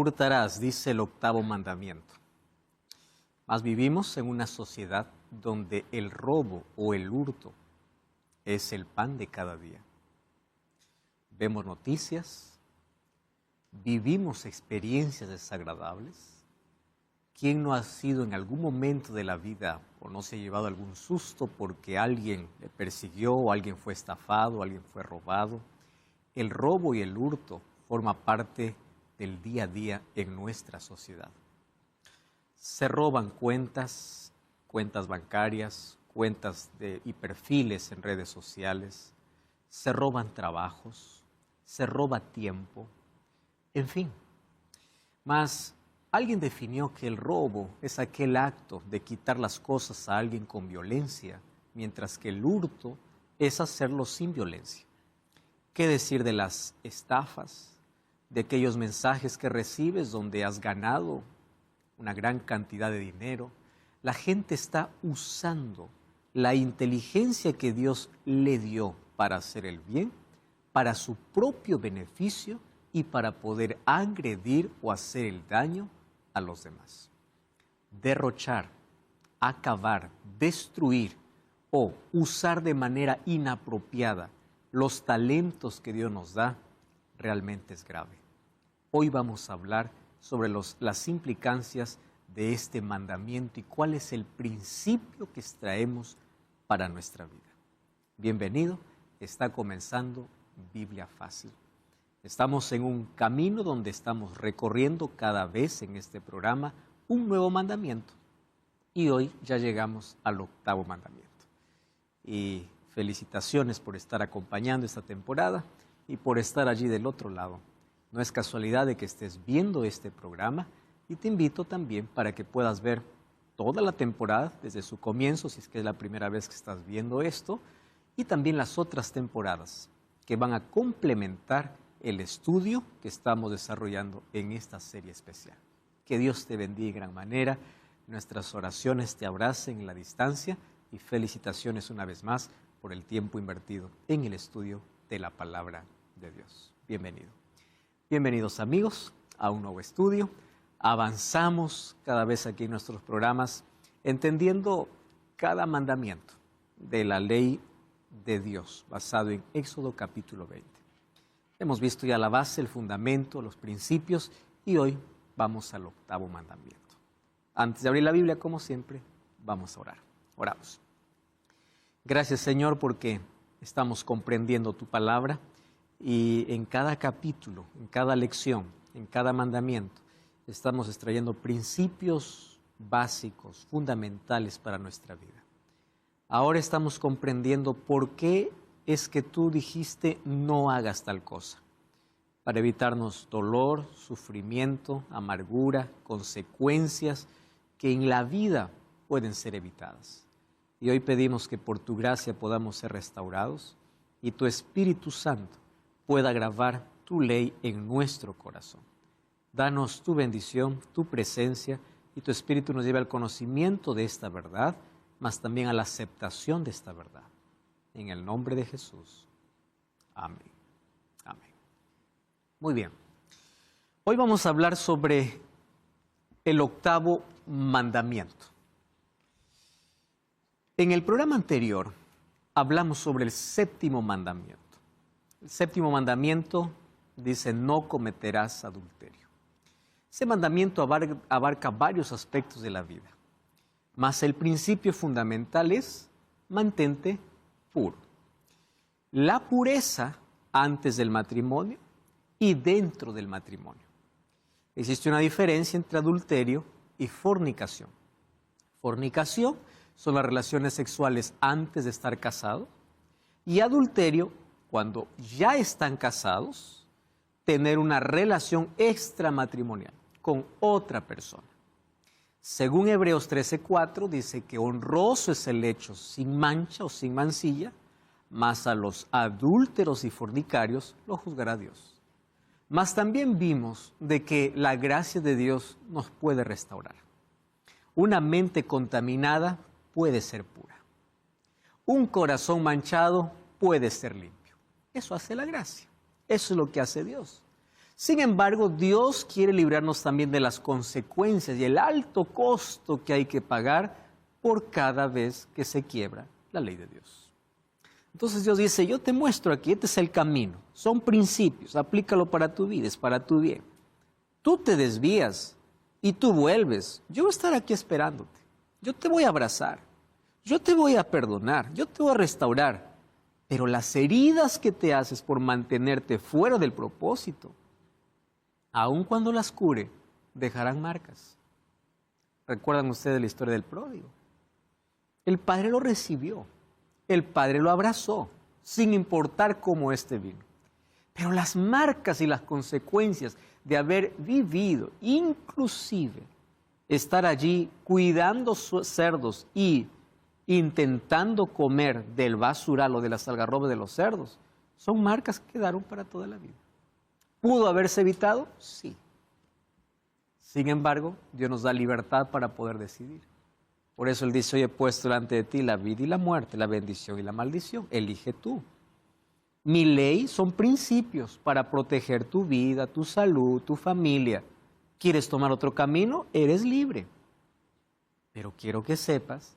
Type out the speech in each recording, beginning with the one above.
hurtarás, dice el octavo mandamiento. Mas vivimos en una sociedad donde el robo o el hurto es el pan de cada día. Vemos noticias, vivimos experiencias desagradables. ¿Quién no ha sido en algún momento de la vida o no se ha llevado algún susto porque alguien le persiguió o alguien fue estafado o alguien fue robado? El robo y el hurto forma parte del día a día en nuestra sociedad. Se roban cuentas bancarias, y perfiles en redes sociales, se roban trabajos, se roba tiempo, en fin. Mas alguien definió que el robo es aquel acto de quitar las cosas a alguien con violencia, mientras que el hurto es hacerlo sin violencia. ¿Qué decir de las estafas, de aquellos mensajes que recibes donde has ganado una gran cantidad de dinero? La gente está usando la inteligencia que Dios le dio para hacer el bien, para su propio beneficio y para poder agredir o hacer el daño a los demás. Derrochar, acabar, destruir o usar de manera inapropiada los talentos que Dios nos da realmente es grave. Hoy vamos a hablar sobre las implicancias de este mandamiento y cuál es el principio que extraemos para nuestra vida. Bienvenido, está comenzando Biblia Fácil. Estamos en un camino donde estamos recorriendo cada vez en este programa un nuevo mandamiento. Y hoy ya llegamos al octavo mandamiento. Y felicitaciones por estar acompañando esta temporada y por estar allí del otro lado. No es casualidad de que estés viendo este programa y te invito también para que puedas ver toda la temporada desde su comienzo, si es que es la primera vez que estás viendo esto, y también las otras temporadas que van a complementar el estudio que estamos desarrollando en esta serie especial. Que Dios te bendiga de gran manera, nuestras oraciones te abracen en la distancia y felicitaciones una vez más por el tiempo invertido en el estudio de la palabra de Dios. Bienvenido. Bienvenidos amigos a un nuevo estudio. Avanzamos cada vez aquí en nuestros programas entendiendo cada mandamiento de la ley de Dios basado en Éxodo capítulo 20. Hemos visto ya la base, el fundamento, los principios y hoy vamos al octavo mandamiento. Antes de abrir la Biblia, como siempre, vamos a orar. Oramos. Gracias Señor porque estamos comprendiendo tu palabra y en cada capítulo, en cada lección, en cada mandamiento, estamos extrayendo principios básicos, fundamentales para nuestra vida. Ahora estamos comprendiendo por qué es que tú dijiste no hagas tal cosa, para evitarnos dolor, sufrimiento, amargura, consecuencias que en la vida pueden ser evitadas. Y hoy pedimos que por tu gracia podamos ser restaurados y tu Espíritu Santo pueda grabar tu ley en nuestro corazón. Danos tu bendición, tu presencia y tu Espíritu nos lleve al conocimiento de esta verdad, mas también a la aceptación de esta verdad. En el nombre de Jesús. Amén. Amén. Muy bien. Hoy vamos a hablar sobre el octavo mandamiento. En el programa anterior hablamos sobre el séptimo mandamiento. El séptimo mandamiento dice no cometerás adulterio. Ese mandamiento abarca varios aspectos de la vida, mas el principio fundamental es mantente puro. La pureza antes del matrimonio y dentro del matrimonio. Existe una diferencia entre adulterio y fornicación. Fornicación son las relaciones sexuales antes de estar casado y adulterio cuando ya están casados, tener una relación extramatrimonial con otra persona. Según Hebreos 13:4 dice que honroso es el hecho sin mancha o sin mancilla, mas a los adúlteros y fornicarios lo juzgará Dios. Mas también vimos de que la gracia de Dios nos puede restaurar. Una mente contaminada puede ser pura. Un corazón manchado puede ser limpio. Eso hace la gracia. Eso es lo que hace Dios. Sin embargo, Dios quiere librarnos también de las consecuencias y el alto costo que hay que pagar por cada vez que se quiebra la ley de Dios. Entonces Dios dice, yo te muestro aquí, este es el camino, son principios, aplícalo para tu vida, es para tu bien. Tú te desvías y tú vuelves, yo voy a estar aquí esperándote, yo te voy a abrazar, yo te voy a perdonar, yo te voy a restaurar, pero las heridas que te haces por mantenerte fuera del propósito, aun cuando las cure, dejarán marcas. ¿Recuerdan ustedes la historia del pródigo? El padre lo recibió, el padre lo abrazó, sin importar cómo éste vino. Pero las marcas y las consecuencias de haber vivido, inclusive estar allí cuidando cerdos y intentando comer del basural o de las algarrobas de los cerdos, son marcas que quedaron para toda la vida. ¿Pudo haberse evitado? Sí. Sin embargo, Dios nos da libertad para poder decidir. Por eso Él dice, hoy he puesto delante de ti la vida y la muerte, la bendición y la maldición. Elige tú. Mi ley son principios para proteger tu vida, tu salud, tu familia. ¿Quieres tomar otro camino? Eres libre. Pero quiero que sepas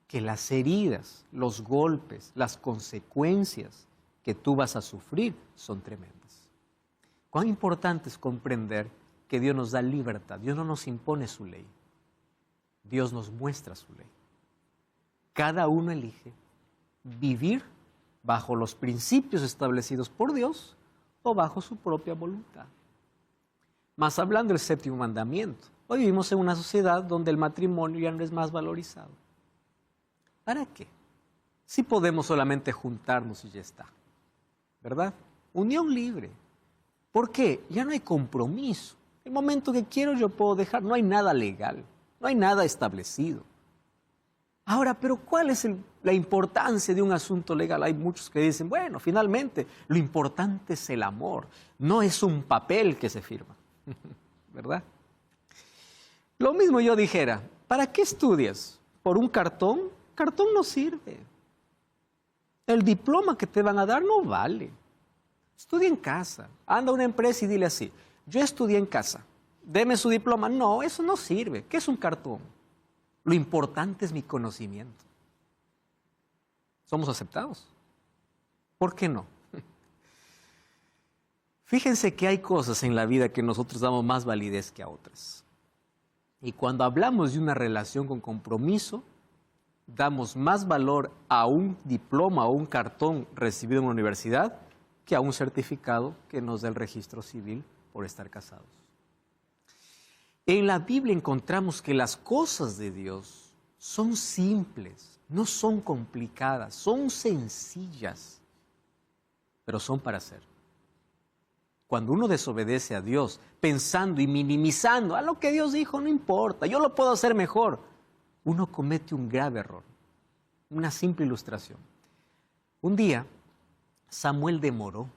que las heridas, los golpes, las consecuencias que tú vas a sufrir son tremendas. Cuán importante es comprender que Dios nos da libertad. Dios no nos impone su ley. Dios nos muestra su ley. Cada uno elige vivir bajo los principios establecidos por Dios o bajo su propia voluntad. Más hablando del séptimo mandamiento, hoy vivimos en una sociedad donde el matrimonio ya no es más valorizado. ¿Para qué? Si podemos solamente juntarnos y ya está, ¿verdad? Unión libre. ¿Por qué? Ya no hay compromiso. El momento que quiero yo puedo dejar, no hay nada legal, no hay nada establecido. Ahora, pero ¿cuál es la importancia de un asunto legal? Hay muchos que dicen, bueno, finalmente, lo importante es el amor, no es un papel que se firma, ¿verdad? Lo mismo yo dijera, ¿para qué estudias? ¿Por un cartón? Cartón no sirve. El diploma que te van a dar no vale. Estudia en casa, anda a una empresa y dile así, yo estudié en casa, deme su diploma. No, eso no sirve. ¿Qué es un cartón? Lo importante es mi conocimiento. ¿Somos aceptados? ¿Por qué no? Fíjense que hay cosas en la vida que nosotros damos más validez que a otras. Y cuando hablamos de una relación con compromiso, damos más valor a un diploma o un cartón recibido en una universidad que a un certificado que nos da el registro civil por estar casados. En la Biblia encontramos que las cosas de Dios son simples, no son complicadas, son sencillas, pero son para hacer. Cuando uno desobedece a Dios, pensando y minimizando, a lo que Dios dijo no importa, yo lo puedo hacer mejor, uno comete un grave error. Una simple ilustración. Un día, Samuel demoró.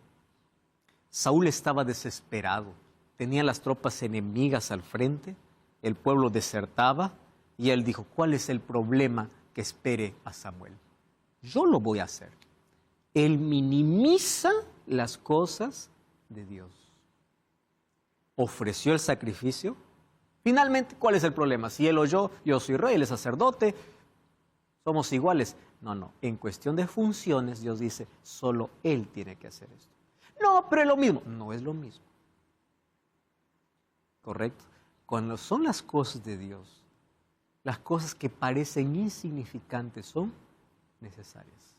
Saúl estaba desesperado. Tenía las tropas enemigas al frente, el pueblo desertaba y él dijo, ¿cuál es el problema que espere a Samuel? Yo lo voy a hacer. Él minimiza las cosas de Dios. Ofreció el sacrificio. Finalmente, ¿cuál es el problema? Si él o yo soy rey, él es sacerdote, somos iguales. No, en cuestión de funciones, Dios dice, solo él tiene que hacer esto. No, pero es lo mismo. No es lo mismo. ¿Correcto? Cuando son las cosas de Dios, las cosas que parecen insignificantes son necesarias.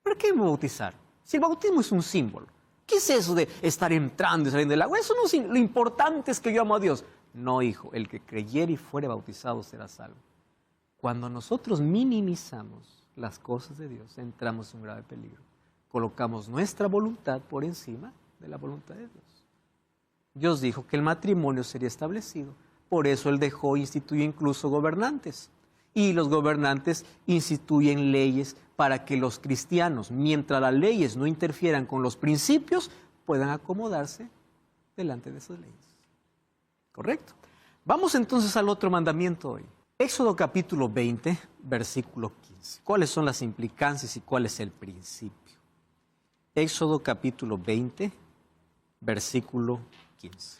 ¿Para qué bautizar? Si el bautismo es un símbolo. ¿Qué es eso de estar entrando y saliendo del agua? Eso no es lo importante es que yo amo a Dios. No, hijo, el que creyere y fuere bautizado será salvo. Cuando nosotros minimizamos las cosas de Dios, entramos en un grave peligro. Colocamos nuestra voluntad por encima de la voluntad de Dios. Dios dijo que el matrimonio sería establecido. Por eso Él dejó e instituyó incluso gobernantes. Y los gobernantes instituyen leyes para que los cristianos, mientras las leyes no interfieran con los principios, puedan acomodarse delante de esas leyes. ¿Correcto? Vamos entonces al otro mandamiento hoy. Éxodo capítulo 20, versículo 15. ¿Cuáles son las implicancias y cuál es el principio? Éxodo capítulo 20, versículo 15.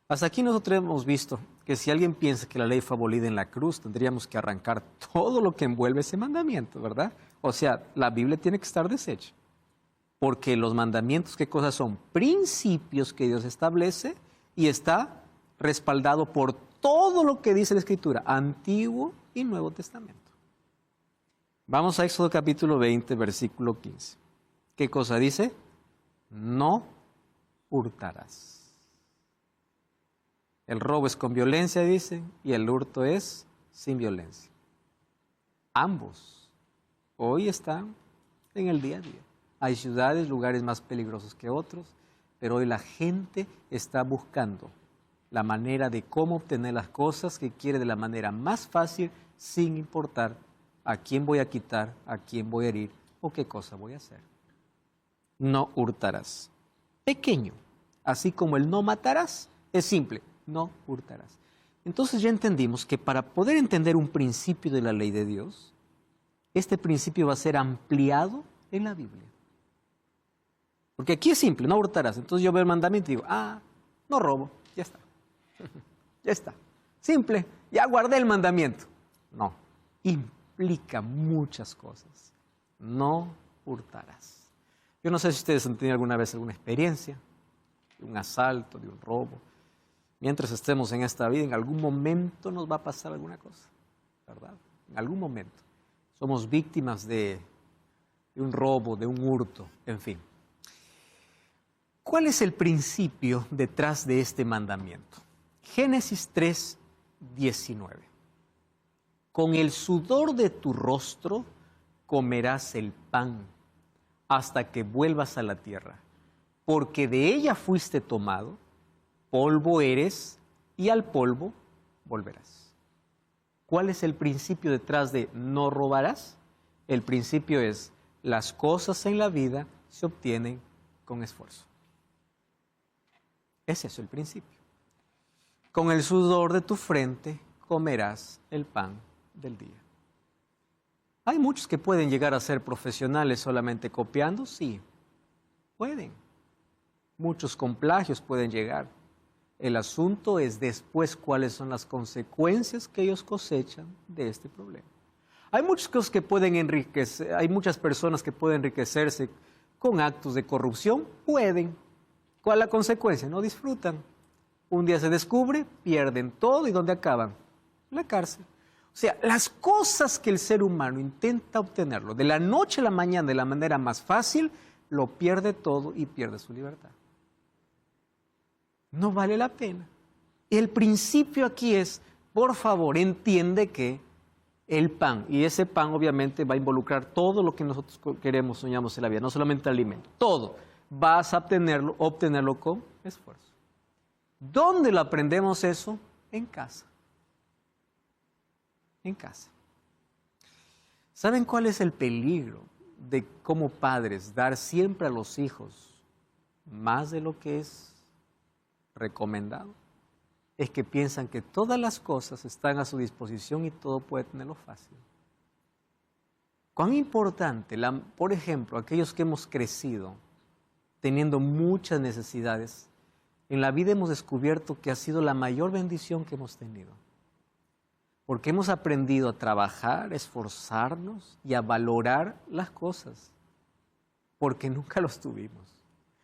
Hasta aquí nosotros hemos visto que si alguien piensa que la ley fue abolida en la cruz, tendríamos que arrancar todo lo que envuelve ese mandamiento, ¿verdad? O sea, la Biblia tiene que estar deshecha. Porque los mandamientos, ¿qué cosas son? Principios que Dios establece y está respaldado por todo lo que dice la Escritura, Antiguo y Nuevo Testamento. Vamos a Éxodo capítulo 20, versículo 15. ¿Qué cosa dice? No hurtarás. El robo es con violencia, dice, y el hurto es sin violencia. Ambos hoy están en el día a día. Hay ciudades, lugares más peligrosos que otros, pero hoy la gente está buscando la manera de cómo obtener las cosas que quiere de la manera más fácil, sin importar a quién voy a quitar, a quién voy a herir o qué cosa voy a hacer. No hurtarás. Pequeño, así como el no matarás, es simple, no hurtarás. Entonces ya entendimos que para poder entender un principio de la ley de Dios, este principio va a ser ampliado en la Biblia. Porque aquí es simple, no hurtarás. Entonces yo veo el mandamiento y digo, no robo, ya está. Ya está. Simple, ya guardé el mandamiento. No, implica muchas cosas. No hurtarás. Yo no sé si ustedes han tenido alguna vez alguna experiencia de un asalto, de un robo. Mientras estemos en esta vida, en algún momento nos va a pasar alguna cosa, ¿verdad? En algún momento. Somos víctimas de un robo, de un hurto, en fin. ¿Cuál es el principio detrás de este mandamiento? Génesis 3, 19. Con el sudor de tu rostro comerás el pan hasta que vuelvas a la tierra, porque de ella fuiste tomado, polvo eres y al polvo volverás. ¿Cuál es el principio detrás de no robarás? El principio es, las cosas en la vida se obtienen con esfuerzo. Ese es el principio. Con el sudor de tu frente comerás el pan del día. ¿Hay muchos que pueden llegar a ser profesionales solamente copiando? Sí, pueden. Muchos con plagios pueden llegar. El asunto es después cuáles son las consecuencias que ellos cosechan de este problema. Hay muchas cosas que pueden enriquecer, hay muchas personas que pueden enriquecerse con actos de corrupción, pueden. ¿Cuál es la consecuencia? No disfrutan. Un día se descubre, pierden todo y ¿dónde acaban? En la cárcel. O sea, las cosas que el ser humano intenta obtenerlo de la noche a la mañana de la manera más fácil, lo pierde todo y pierde su libertad. No vale la pena. El principio aquí es, por favor, entiende que el pan, y ese pan obviamente va a involucrar todo lo que nosotros queremos, soñamos en la vida, no solamente el alimento, todo. Vas a obtenerlo con esfuerzo. ¿Dónde lo aprendemos eso? En casa. En casa. ¿Saben cuál es el peligro de como padres dar siempre a los hijos más de lo que es recomendado? Es que piensan que todas las cosas están a su disposición y todo puede tenerlo fácil. ¿Cuán importante, por ejemplo, aquellos que hemos crecido teniendo muchas necesidades, en la vida hemos descubierto que ha sido la mayor bendición que hemos tenido? Porque hemos aprendido a trabajar, a esforzarnos y a valorar las cosas, porque nunca los tuvimos.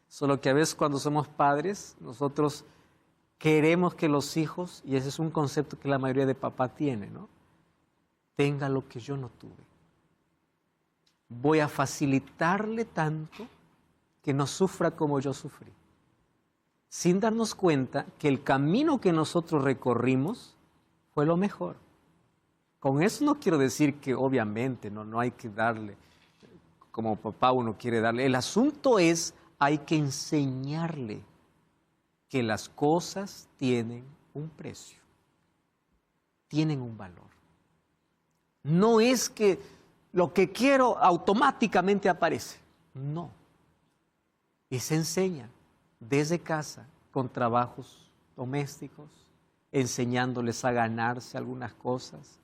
Solo que a veces cuando somos padres, nosotros queremos que los hijos, y ese es un concepto que la mayoría de papá tiene, ¿no? Tenga lo que yo no tuve. Voy a facilitarle tanto que no sufra como yo sufrí. Sin darnos cuenta que el camino que nosotros recorrimos fue lo mejor. Con eso no quiero decir que obviamente no hay que darle, como papá uno quiere darle. El asunto es, hay que enseñarle que las cosas tienen un precio, tienen un valor. No es que lo que quiero automáticamente aparece, no. Y se enseña desde casa con trabajos domésticos, enseñándoles a ganarse algunas cosas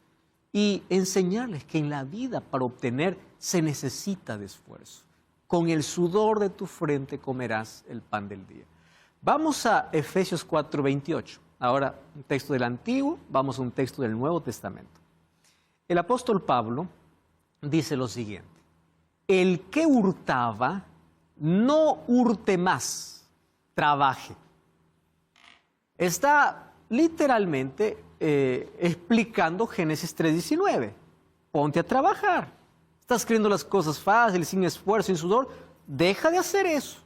y enseñarles que en la vida para obtener se necesita de esfuerzo. Con el sudor de tu frente comerás el pan del día. Vamos a Efesios 4:28. Ahora, un texto del Antiguo, vamos a un texto del Nuevo Testamento. El apóstol Pablo dice lo siguiente: el que hurtaba, no hurte más, trabaje. Está literalmente explicando Génesis 3:19. Ponte a trabajar. Estás queriendo las cosas fáciles, sin esfuerzo, sin sudor. Deja de hacer eso.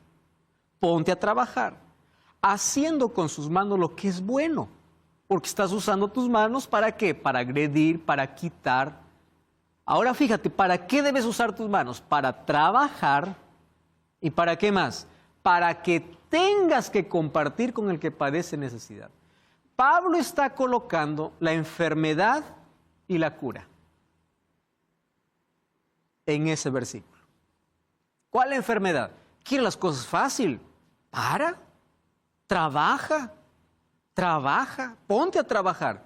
Ponte a trabajar, haciendo con sus manos lo que es bueno. Porque estás usando tus manos ¿para qué? Para agredir, para quitar. Ahora fíjate, ¿para qué debes usar tus manos? Para trabajar. ¿Y para qué más? Para que tengas que compartir con el que padece necesidad. Pablo está colocando la enfermedad y la cura en ese versículo. ¿Cuál enfermedad? ¿Quiere las cosas fácil? Trabaja, ponte a trabajar.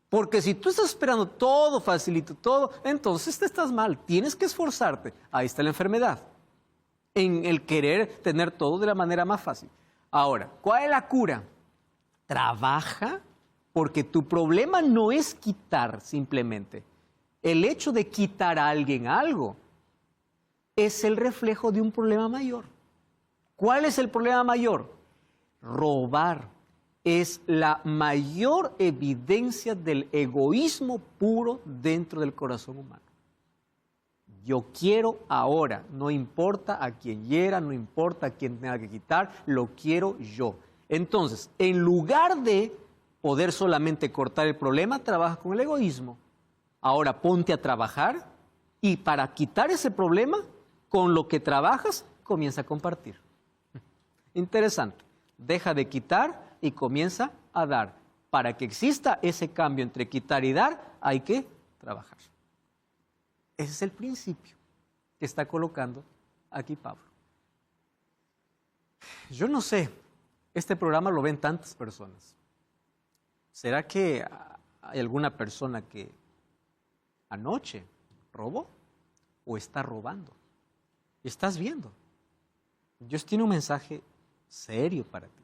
Porque si tú estás esperando todo facilito, todo, entonces te estás mal, tienes que esforzarte. Ahí está la enfermedad, en el querer tener todo de la manera más fácil. Ahora, ¿cuál es la cura? Trabaja, porque tu problema no es quitar simplemente. El hecho de quitar a alguien algo es el reflejo de un problema mayor. ¿Cuál es el problema mayor? Robar es la mayor evidencia del egoísmo puro dentro del corazón humano. Yo quiero ahora, no importa a quién hiera, no importa a quién tenga que quitar, lo quiero yo. Entonces, en lugar de poder solamente cortar el problema, trabaja con el egoísmo. Ahora ponte a trabajar y para quitar ese problema, con lo que trabajas, comienza a compartir. Interesante. Deja de quitar y comienza a dar. Para que exista ese cambio entre quitar y dar, hay que trabajar. Ese es el principio que está colocando aquí Pablo. Yo no sé, este programa lo ven tantas personas. ¿Será que hay alguna persona que anoche robó o está robando? ¿Estás viendo? Dios tiene un mensaje serio para ti.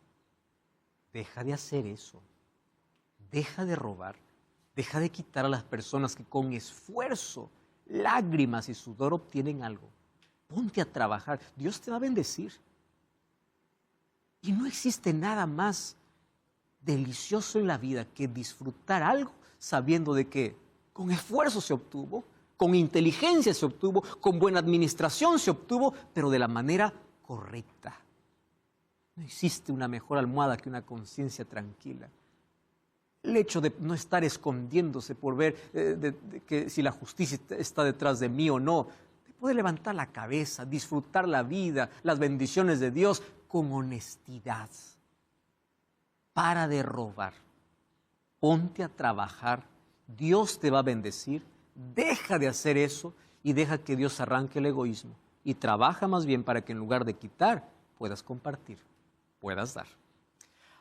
Deja de hacer eso. Deja de robar. Deja de quitar a las personas que con esfuerzo, lágrimas y sudor obtienen algo. Ponte a trabajar. Dios te va a bendecir. Y no existe nada más delicioso en la vida que disfrutar algo sabiendo de que con esfuerzo se obtuvo, con inteligencia se obtuvo, con buena administración se obtuvo, pero de la manera correcta. No existe una mejor almohada que una conciencia tranquila. El hecho de no estar escondiéndose por ver que si la justicia está detrás de mí o no, de poder levantar la cabeza, disfrutar la vida, las bendiciones de Dios con honestidad. Para de robar. Ponte a trabajar. Dios te va a bendecir. Deja de hacer eso y deja que Dios arranque el egoísmo. Y trabaja más bien para que en lugar de quitar, puedas compartir, puedas dar.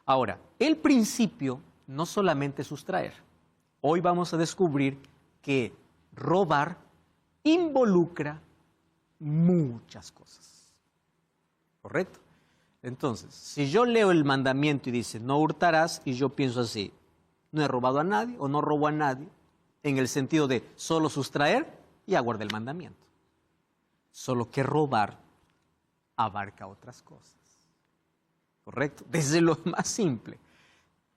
Ahora, el principio no solamente es sustraer. Hoy vamos a descubrir que robar involucra muchas cosas. ¿Correcto? Entonces, si yo leo el mandamiento y dice, no hurtarás, y yo pienso así, no he robado a nadie o no robo a nadie, en el sentido de solo sustraer, y aguarda el mandamiento. Solo que robar abarca otras cosas. ¿Correcto? Desde lo más simple.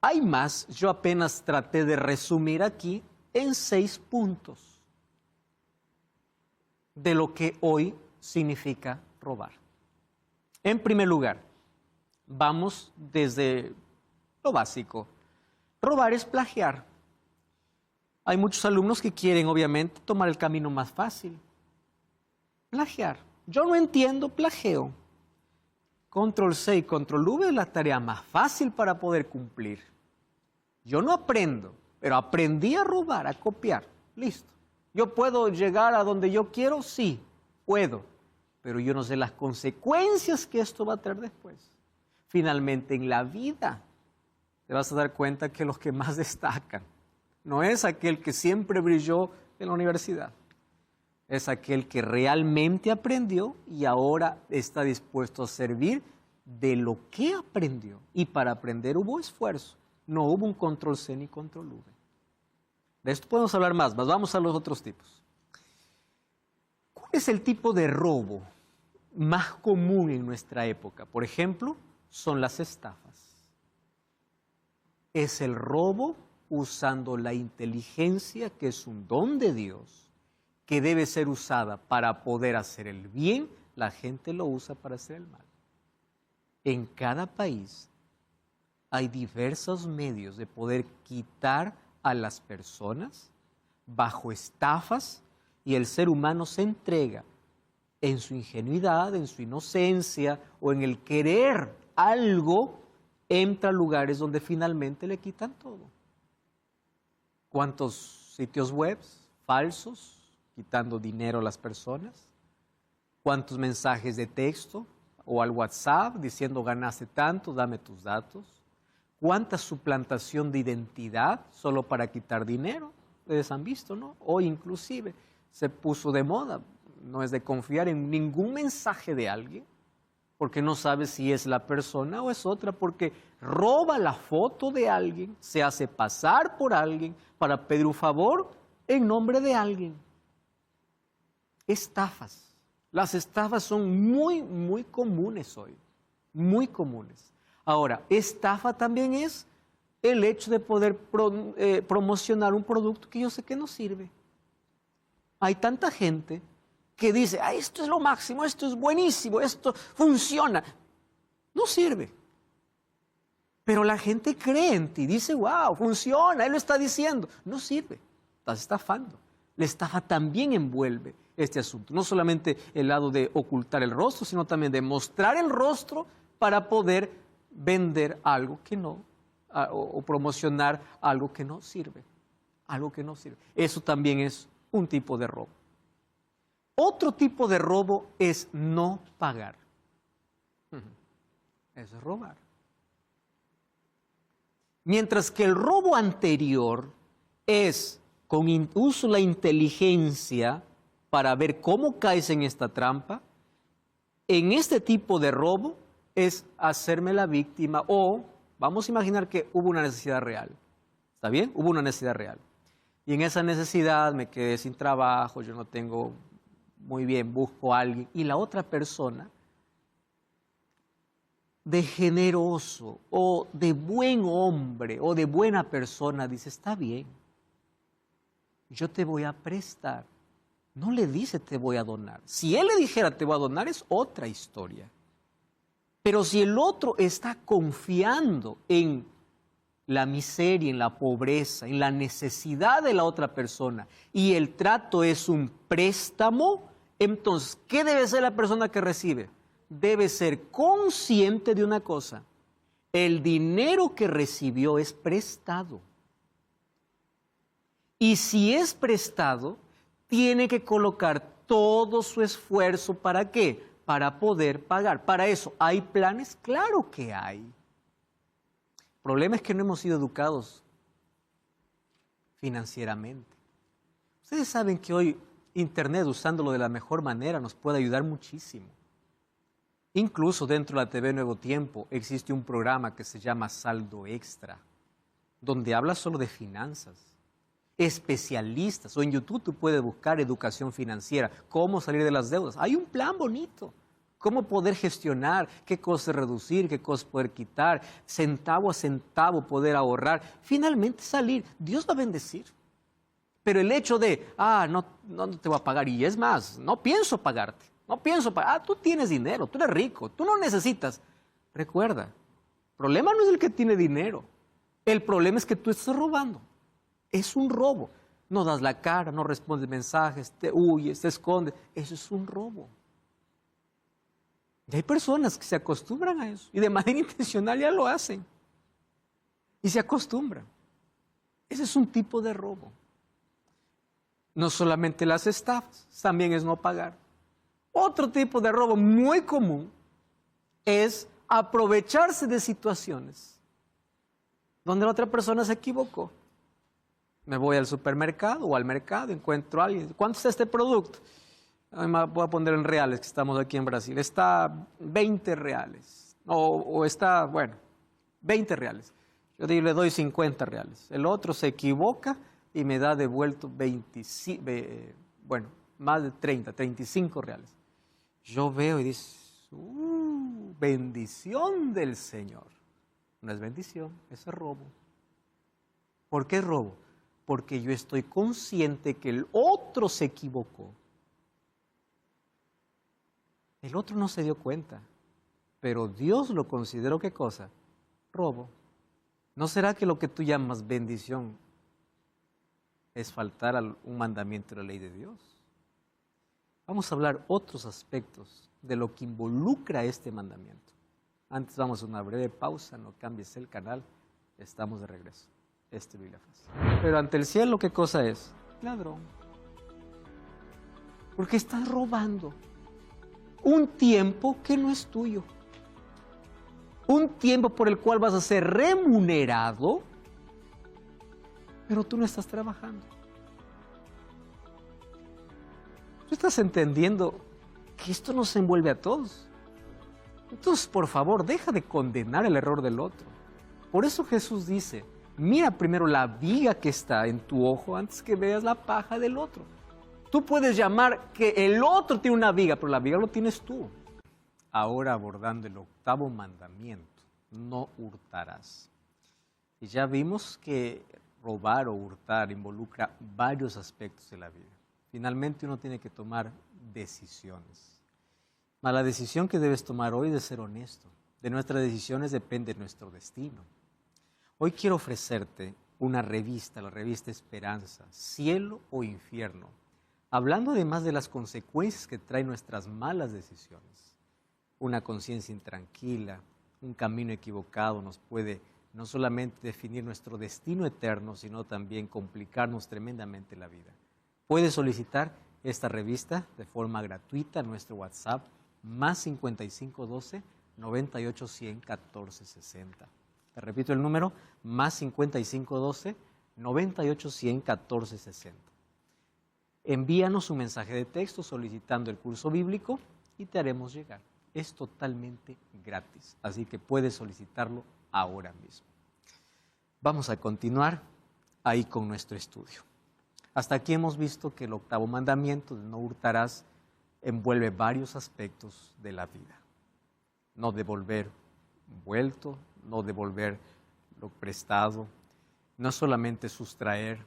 Hay más, yo apenas traté de resumir aquí en 6 puntos de lo que hoy significa robar. En primer lugar, vamos desde lo básico. Robar es plagiar. Hay muchos alumnos que quieren, obviamente, tomar el camino más fácil. Plagiar. Yo no entiendo, plagio. Control C y Control V es la tarea más fácil para poder cumplir. Yo no aprendo, pero aprendí a robar, a copiar. Listo. ¿Yo puedo llegar a donde yo quiero? Sí, puedo. Pero yo no sé las consecuencias que esto va a traer después. Finalmente, en la vida, te vas a dar cuenta que los que más destacan no es aquel que siempre brilló en la universidad. Es aquel que realmente aprendió y ahora está dispuesto a servir de lo que aprendió. Y para aprender hubo esfuerzo, no hubo un control C ni control V. De esto podemos hablar más, vamos a los otros tipos. ¿Cuál es el tipo de robo más común en nuestra época? Por ejemplo, son las estafas. Es el robo usando la inteligencia, que es un don de Dios, que debe ser usada para poder hacer el bien. La gente lo usa para hacer el mal. En cada país hay diversos medios de poder quitar a las personas bajo estafas, y el ser humano se entrega en su ingenuidad, en su inocencia o en el querer algo, entra a lugares donde finalmente le quitan todo. ¿Cuántos sitios web falsos quitando dinero a las personas? ¿Cuántos mensajes de texto o al WhatsApp diciendo ganaste tanto, dame tus datos? ¿Cuánta suplantación de identidad solo para quitar dinero? Ustedes han visto, ¿no? Hoy inclusive se puso de moda. No es de confiar en ningún mensaje de alguien, porque no sabe si es la persona o es otra, porque roba la foto de alguien, se hace pasar por alguien para pedir un favor en nombre de alguien. Estafas. Las estafas son muy comunes hoy, muy comunes. Ahora, estafa también es el hecho de poder promocionar un producto que yo sé que no sirve. Hay tanta gente que dice, esto es lo máximo, esto es buenísimo, esto funciona. No sirve. Pero la gente cree en ti, dice, wow, funciona, él lo está diciendo. No sirve, estás estafando. La estafa también envuelve este asunto. No solamente el lado de ocultar el rostro, sino también de mostrar el rostro para poder vender algo que no, o promocionar algo que no sirve. Algo que no sirve. Eso también es un tipo de robo. Otro tipo de robo es no pagar. Eso es robar. Mientras que el robo anterior es con uso de la inteligencia para ver cómo caes en esta trampa, en este tipo de robo es hacerme la víctima, o vamos a imaginar que hubo una necesidad real. ¿Está bien? Hubo una necesidad real. Y en esa necesidad me quedé sin trabajo, yo no tengo muy bien, busco a alguien, y la otra persona, de generoso o de buen hombre o de buena persona, dice, está bien, yo te voy a prestar. No le dice te voy a donar. Si él le dijera te voy a donar es otra historia. Pero si el otro está confiando en la miseria, en la pobreza, en la necesidad de la otra persona, y el trato es un préstamo, entonces, ¿qué debe ser la persona que recibe? Debe ser consciente de una cosa: el dinero que recibió es prestado. Y si es prestado, tiene que colocar todo su esfuerzo, ¿para qué? Para poder pagar. Para eso, ¿hay planes? Claro que hay. El problema es que no hemos sido educados financieramente. Ustedes saben que hoy Internet, usándolo de la mejor manera, nos puede ayudar muchísimo. Incluso dentro de la TV Nuevo Tiempo existe un programa que se llama Saldo Extra, donde habla solo de finanzas. Especialistas, o en YouTube tú puedes buscar educación financiera, cómo salir de las deudas. Hay un plan bonito, cómo poder gestionar, qué cosas reducir, qué cosas poder quitar, centavo a centavo poder ahorrar, finalmente salir. Dios va a bendecir. Pero el hecho de, no te voy a pagar, y es más, no pienso pagarte, no pienso pagar, tú tienes dinero, tú eres rico, tú no necesitas. Recuerda, el problema no es el que tiene dinero, el problema es que tú estás robando. Es un robo. No das la cara, no respondes mensajes, te huyes, te escondes. Eso es un robo. Y hay personas que se acostumbran a eso y de manera intencional ya lo hacen. Y se acostumbran. Ese es un tipo de robo. No solamente las estafas, también es no pagar. Otro tipo de robo muy común es aprovecharse de situaciones donde la otra persona se equivocó. Me voy al supermercado o al mercado, encuentro a alguien. ¿Cuánto está este producto? Voy a poner en reales, que estamos aquí en Brasil. Está 20 reales. o está, bueno, 20 reales. Yo le doy 50 reales. El otro se equivoca y me da devuelto 25, bueno, más de 30, 35 reales. Yo veo y dice, bendición del Señor. No es bendición, es robo. ¿Por qué robo? Porque yo estoy consciente que el otro se equivocó. El otro no se dio cuenta, pero Dios lo consideró, ¿qué cosa? Robo. ¿No será que lo que tú llamas bendición es faltar a un mandamiento de la ley de Dios? Vamos a hablar otros aspectos de lo que involucra este mandamiento. Antes vamos a una breve pausa, no cambies el canal, estamos de regreso. Biblia Fácil. Pero ante el cielo, ¿qué cosa es? Ladrón. Porque estás robando un tiempo que no es tuyo. Un tiempo por el cual vas a ser remunerado, pero tú no estás trabajando. Tú estás entendiendo que esto nos envuelve a todos. Entonces, por favor, deja de condenar el error del otro. Por eso Jesús dice, mira primero la viga que está en tu ojo antes que veas la paja del otro. Tú puedes llamar que el otro tiene una viga, pero la viga lo tienes tú. Ahora abordando el 8º mandamiento, no hurtarás. Y ya vimos que robar o hurtar involucra varios aspectos de la vida. Finalmente uno tiene que tomar decisiones. Mas la decisión que debes tomar hoy es de ser honesto. De nuestras decisiones depende nuestro destino. Hoy quiero ofrecerte una revista, la revista Esperanza, Cielo o Infierno, hablando además de las consecuencias que traen nuestras malas decisiones. Una conciencia intranquila, un camino equivocado nos puede no solamente definir nuestro destino eterno, sino también complicarnos tremendamente la vida. Puedes solicitar esta revista de forma gratuita en nuestro WhatsApp, más 5512 98 100 14 60. Te repito el número, más 5512 98 100 14 60. Envíanos un mensaje de texto solicitando el curso bíblico y te haremos llegar. Es totalmente gratis, así que puedes solicitarlo ahora mismo. Vamos a continuar ahí con nuestro estudio. Hasta aquí hemos visto que el 8º mandamiento de no hurtarás envuelve varios aspectos de la vida. No devolver vuelto, no devolver lo prestado, no solamente sustraer,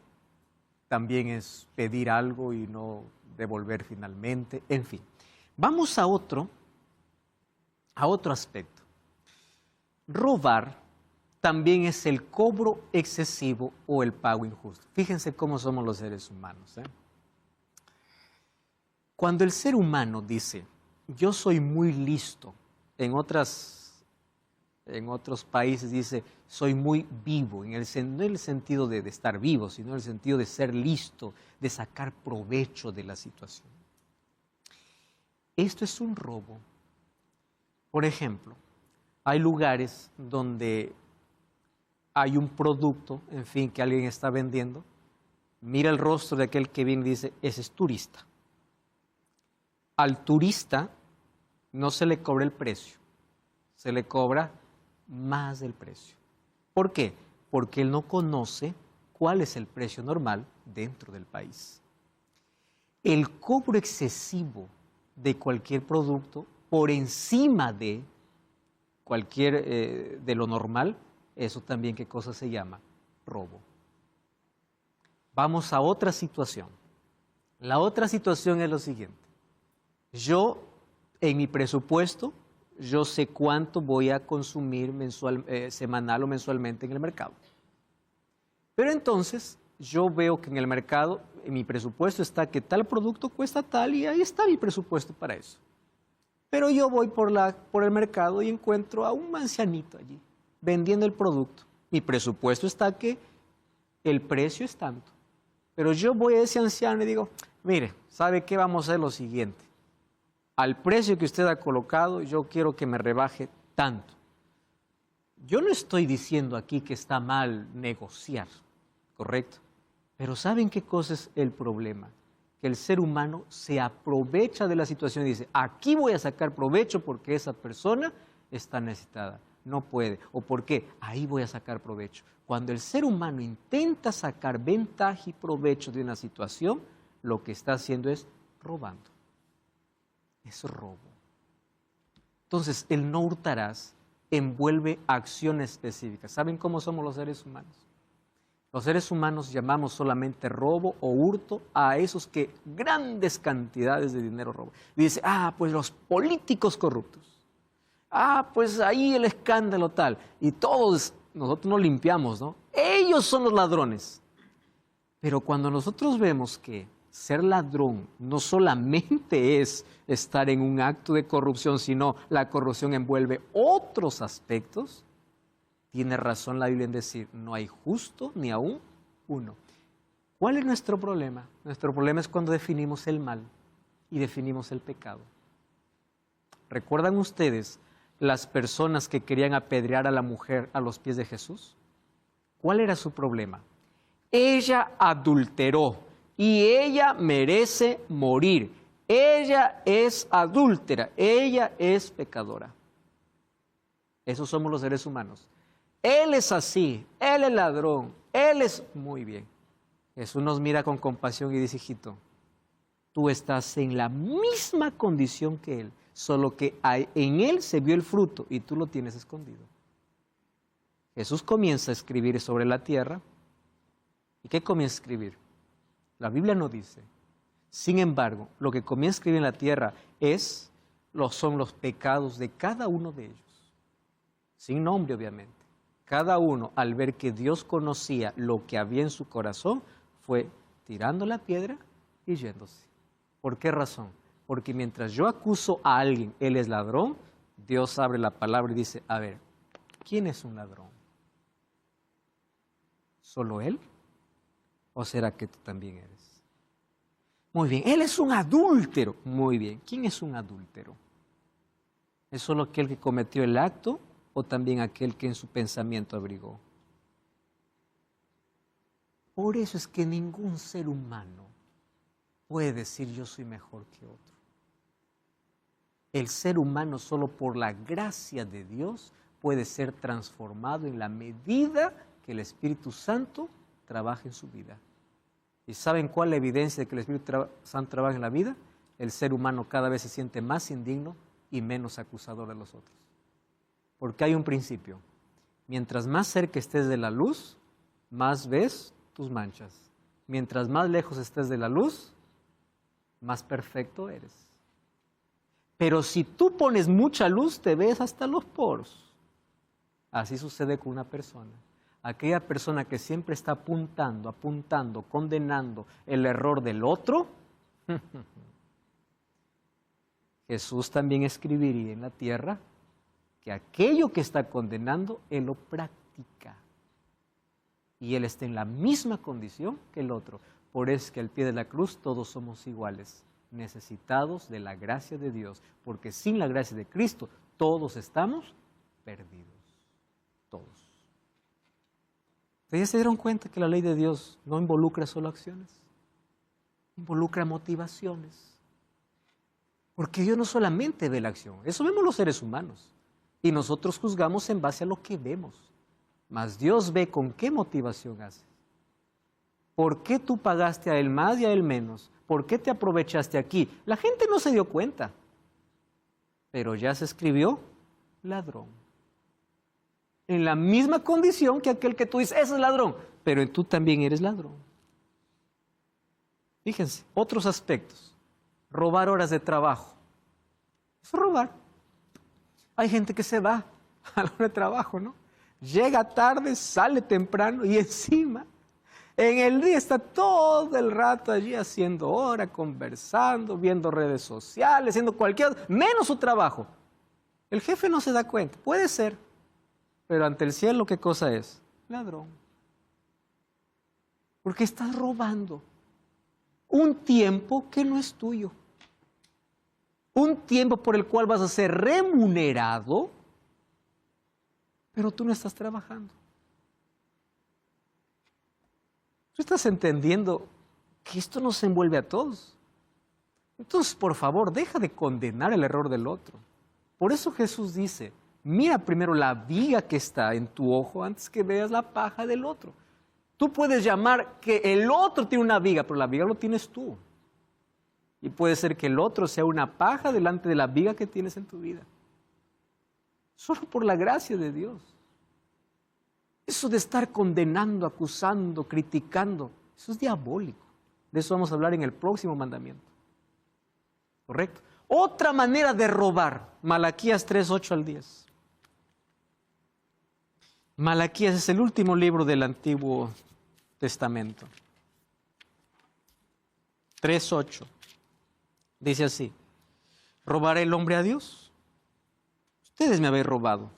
también es pedir algo y no devolver finalmente, en fin. Vamos a otro aspecto. Robar también es el cobro excesivo o el pago injusto. Fíjense cómo somos los seres humanos. Cuando el ser humano dice, yo soy muy listo, en otros países dice, soy muy vivo, no en el sentido de estar vivo, sino en el sentido de ser listo, de sacar provecho de la situación. Esto es un robo. Por ejemplo, hay lugares donde hay un producto, en fin, que alguien está vendiendo, mira el rostro de aquel que viene y dice, ese es turista. Al turista no se le cobra el precio, se le cobra más del precio. ¿Por qué? Porque él no conoce cuál es el precio normal dentro del país. El cobro excesivo de cualquier producto por encima de cualquier de lo normal, eso también, ¿qué cosa se llama? Robo. Vamos a otra situación. La otra situación es lo siguiente. Yo, en mi presupuesto, yo sé cuánto voy a consumir semanal o mensualmente en el mercado. Pero entonces, yo veo que en el mercado, en mi presupuesto está que tal producto cuesta tal y ahí está mi presupuesto para eso. Pero yo voy por el mercado y encuentro a un ancianito allí, vendiendo el producto. Mi presupuesto está que el precio es tanto. Pero yo voy a ese anciano y digo, mire, ¿sabe qué? Vamos a hacer lo siguiente. Al precio que usted ha colocado, yo quiero que me rebaje tanto. Yo no estoy diciendo aquí que está mal negociar, ¿correcto? Pero ¿saben qué cosa es el problema? Que el ser humano se aprovecha de la situación y dice, aquí voy a sacar provecho porque esa persona está necesitada. No puede. ¿O por qué? Ahí voy a sacar provecho. Cuando el ser humano intenta sacar ventaja y provecho de una situación, lo que está haciendo es robando. Es robo. Entonces, el no hurtarás envuelve acciones específicas. ¿Saben cómo somos los seres humanos? Los seres humanos llamamos solamente robo o hurto a esos que grandes cantidades de dinero roban. Y dice, pues los políticos corruptos. Pues ahí el escándalo tal. Y todos, nosotros nos limpiamos, ¿no? Ellos son los ladrones. Pero cuando nosotros vemos que ser ladrón no solamente es estar en un acto de corrupción, sino la corrupción envuelve otros aspectos, tiene razón la Biblia en decir, no hay justo ni aún uno. ¿Cuál es nuestro problema? Nuestro problema es cuando definimos el mal y definimos el pecado. ¿Recuerdan ustedes las personas que querían apedrear a la mujer a los pies de Jesús? ¿Cuál era su problema? Ella adulteró y ella merece morir. Ella es adúltera, ella es pecadora. Esos somos los seres humanos. Él es así, él es ladrón, él es muy bien. Jesús nos mira con compasión y dice, hijito, tú estás en la misma condición que él, solo que en él se vio el fruto y tú lo tienes escondido. Jesús comienza a escribir sobre la tierra. ¿Y qué comienza a escribir? La Biblia no dice. Sin embargo, lo que comienza a escribir en la tierra son los pecados de cada uno de ellos. Sin nombre, obviamente. Cada uno, al ver que Dios conocía lo que había en su corazón, fue tirando la piedra y yéndose. ¿Por qué razón? Porque mientras yo acuso a alguien, él es ladrón, Dios abre la palabra y dice, a ver, ¿quién es un ladrón? ¿Solo él? ¿O será que tú también eres? Muy bien, él es un adúltero. Muy bien, ¿quién es un adúltero? ¿Es solo aquel que cometió el acto o también aquel que en su pensamiento abrigó? Por eso es que ningún ser humano puede decir yo soy mejor que otro. El ser humano solo por la gracia de Dios puede ser transformado en la medida que el Espíritu Santo trabaja en su vida. ¿Y saben cuál es la evidencia de que el Espíritu Santo trabaja en la vida? El ser humano cada vez se siente más indigno y menos acusador de los otros. Porque hay un principio. Mientras más cerca estés de la luz, más ves tus manchas. Mientras más lejos estés de la luz, más perfecto eres. Pero si tú pones mucha luz, te ves hasta los poros. Así sucede con una persona. Aquella persona que siempre está apuntando, condenando el error del otro, Jesús también escribiría en la tierra que aquello que está condenando, él lo practica. Y él está en la misma condición que el otro. Por eso es que al pie de la cruz todos somos iguales, necesitados de la gracia de Dios. Porque sin la gracia de Cristo todos estamos perdidos. Todos. ¿Ustedes se dieron cuenta que la ley de Dios no involucra solo acciones? Involucra motivaciones. Porque Dios no solamente ve la acción, eso vemos los seres humanos. Y nosotros juzgamos en base a lo que vemos. Mas Dios ve con qué motivación haces. ¿Por qué tú pagaste a él más y a él menos? ¿Por qué te aprovechaste aquí? La gente no se dio cuenta. Pero ya se escribió ladrón. En la misma condición que aquel que tú dices, ese es ladrón, pero tú también eres ladrón. Fíjense, otros aspectos. Robar horas de trabajo. Eso es robar. Hay gente que se va a la hora de trabajo, ¿no? Llega tarde, sale temprano y encima en el día está todo el rato allí haciendo hora, conversando, viendo redes sociales, haciendo cualquier, menos su trabajo. El jefe no se da cuenta, puede ser, pero ante el cielo, ¿qué cosa es? Ladrón. Porque estás robando un tiempo que no es tuyo. Un tiempo por el cual vas a ser remunerado, pero tú no estás trabajando. Tú estás entendiendo que esto nos envuelve a todos. Entonces, por favor, deja de condenar el error del otro. Por eso Jesús dice, Mira primero la viga que está en tu ojo antes que veas la paja del otro. Tú puedes llamar que el otro tiene una viga, pero la viga lo tienes tú. Y puede ser que el otro sea una paja delante de la viga que tienes en tu vida. Solo por la gracia de Dios. Eso de estar condenando, acusando, criticando, eso es diabólico. De eso vamos a hablar en el próximo mandamiento. ¿Correcto? Otra manera de robar, Malaquías 3, 8 al 10. Malaquías es el último libro del Antiguo Testamento. 3, 8. Dice así: ¿robará el hombre a Dios? Ustedes me habéis robado.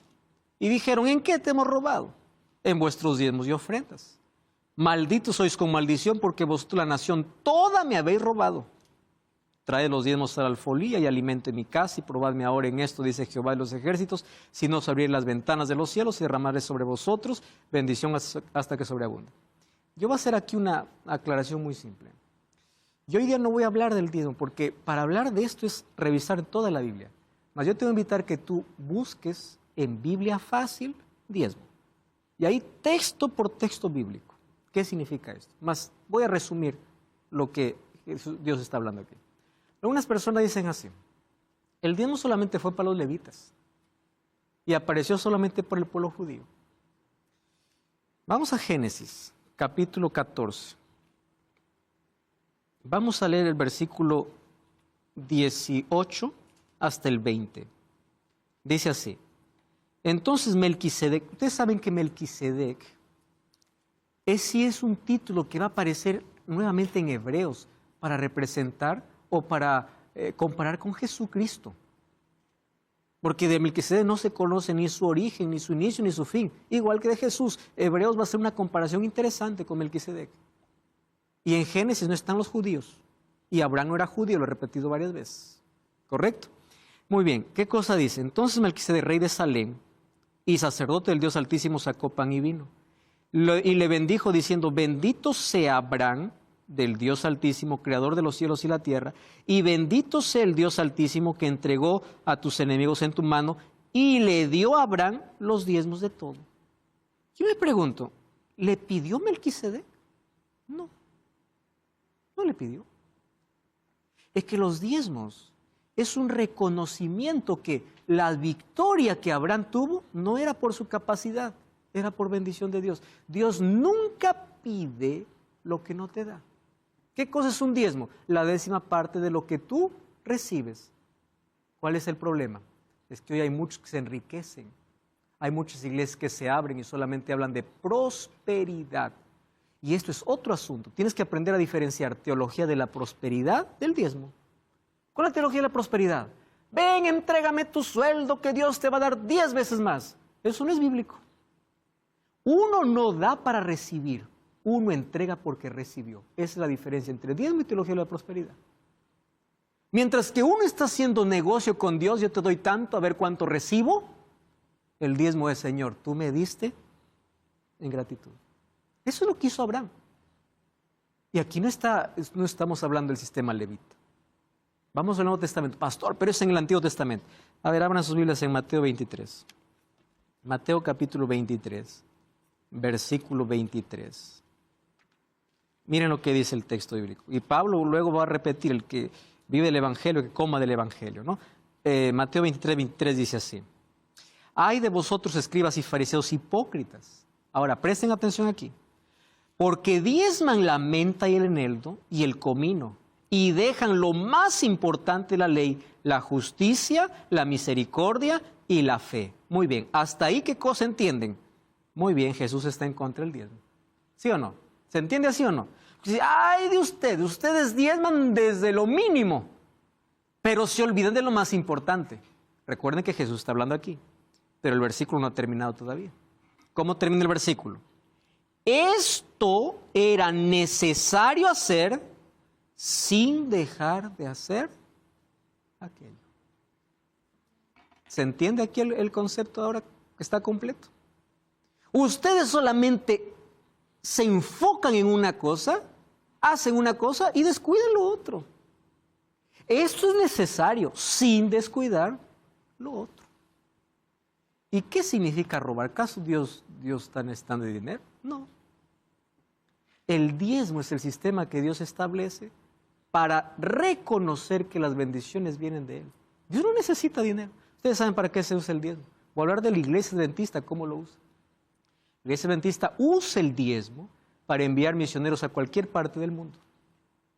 Y dijeron: ¿en qué te hemos robado? En vuestros diezmos y ofrendas. Malditos sois con maldición, porque vosotros, la nación toda, me habéis robado. Traed los diezmos a la alfolía y alimento en mi casa, y probadme ahora en esto, dice Jehová de los ejércitos, si no os abriré las ventanas de los cielos y derramaré sobre vosotros bendición hasta que sobreabunde. Yo voy a hacer aquí una aclaración muy simple. Yo hoy día no voy a hablar del diezmo, porque para hablar de esto es revisar toda la Biblia. Mas yo te voy a invitar que tú busques en Biblia fácil diezmo. Y ahí texto por texto bíblico. ¿Qué significa esto? Mas voy a resumir lo que Dios está hablando aquí. Algunas personas dicen así: el diezmo solamente fue para los levitas y apareció solamente por el pueblo judío. Vamos a Génesis, capítulo 14. Vamos a leer el versículo 18 hasta el 20. Dice así: entonces Melquisedec, ustedes saben que Melquisedec es un título que va a aparecer nuevamente en Hebreos para representar o para comparar con Jesucristo. Porque de Melquisedec no se conoce ni su origen, ni su inicio, ni su fin. Igual que de Jesús, Hebreos va a hacer una comparación interesante con Melquisedec. Y en Génesis no están los judíos. Y Abraham no era judío, lo he repetido varias veces. ¿Correcto? Muy bien, ¿qué cosa dice? Entonces Melquisedec, rey de Salem y sacerdote del Dios Altísimo, sacó pan y vino. Y le bendijo diciendo: bendito sea Abraham del Dios Altísimo, creador de los cielos y la tierra, y bendito sea el Dios Altísimo que entregó a tus enemigos en tu mano, y le dio a Abraham los diezmos de todo. Yo me pregunto, ¿le pidió Melquisedec? No, no le pidió. Es que los diezmos es un reconocimiento que la victoria que Abraham tuvo no era por su capacidad, era por bendición de Dios. Dios nunca pide lo que no te da. ¿Qué cosa es un diezmo? La 10ª parte de lo que tú recibes. ¿Cuál es el problema? Es que hoy hay muchos que se enriquecen. Hay muchas iglesias que se abren y solamente hablan de prosperidad. Y esto es otro asunto. Tienes que aprender a diferenciar teología de la prosperidad del diezmo. ¿Cuál es la teología de la prosperidad? Ven, entrégame tu sueldo que Dios te va a dar 10 veces más. Eso no es bíblico. Uno no da para recibir. Uno entrega porque recibió. Esa es la diferencia entre diezmo y teología de la prosperidad. Mientras que uno está haciendo negocio con Dios, yo te doy tanto a ver cuánto recibo. El diezmo es: Señor, tú me diste en gratitud. Eso es lo que hizo Abraham. Y aquí no estamos hablando del sistema levita. Vamos al Nuevo Testamento. Pastor, pero es en el Antiguo Testamento. A ver, abran sus Biblias en Mateo 23. Mateo capítulo 23, versículo 23. Miren lo que dice el texto bíblico. Y Pablo luego va a repetir: el que vive el Evangelio, que coma del Evangelio, ¿no? Mateo 23, 23 dice así: ay de vosotros, escribas y fariseos hipócritas. Ahora, presten atención aquí. Porque diezman la menta y el eneldo y el comino, y dejan lo más importante de la ley, la justicia, la misericordia y la fe. Muy bien, hasta ahí, ¿qué cosa entienden? Muy bien, Jesús está en contra del diezmo. ¿Sí o no? ¿Se entiende así o no? Dice: ay de ustedes diezman desde lo mínimo, pero se olvidan de lo más importante. Recuerden que Jesús está hablando aquí, pero el versículo no ha terminado todavía. ¿Cómo termina el versículo? Esto era necesario hacer sin dejar de hacer aquello. ¿Se entiende aquí el concepto ahora que está completo? Ustedes solamente se enfocan en una cosa, hacen una cosa y descuidan lo otro. Esto es necesario sin descuidar lo otro. ¿Y qué significa robar? ¿Acaso Dios está necesitando de dinero? No. El diezmo es el sistema que Dios establece para reconocer que las bendiciones vienen de Él. Dios no necesita dinero. Ustedes saben para qué se usa el diezmo. Voy a hablar de la iglesia adventista, cómo lo usa. La iglesia adventista usa el diezmo para enviar misioneros a cualquier parte del mundo.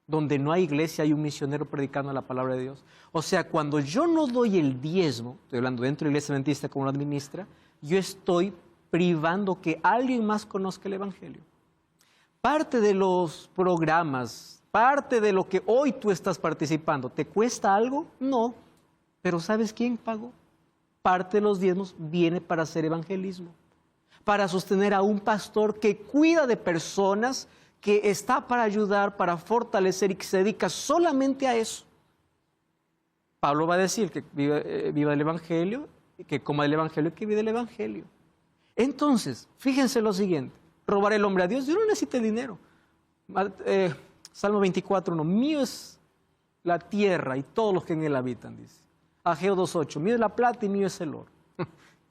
Donde no hay iglesia, hay un misionero predicando la palabra de Dios. O sea, cuando yo no doy el diezmo, estoy hablando dentro de la iglesia adventista como lo administra, yo estoy privando que alguien más conozca el evangelio. Parte de los programas, parte de lo que hoy tú estás participando, ¿te cuesta algo? No. Pero ¿sabes quién pagó? Parte de los diezmos viene para hacer evangelismo, para sostener a un pastor que cuida de personas, que está para ayudar, para fortalecer y que se dedica solamente a eso. Pablo va a decir que viva el evangelio, que coma el evangelio y que viva el evangelio. Entonces, fíjense lo siguiente. Robar el hombre a Dios, Dios no necesita dinero. Salmo 24:1, mío es la tierra y todos los que en él habitan, dice. Ageo 2:8, mío es la plata y mío es el oro.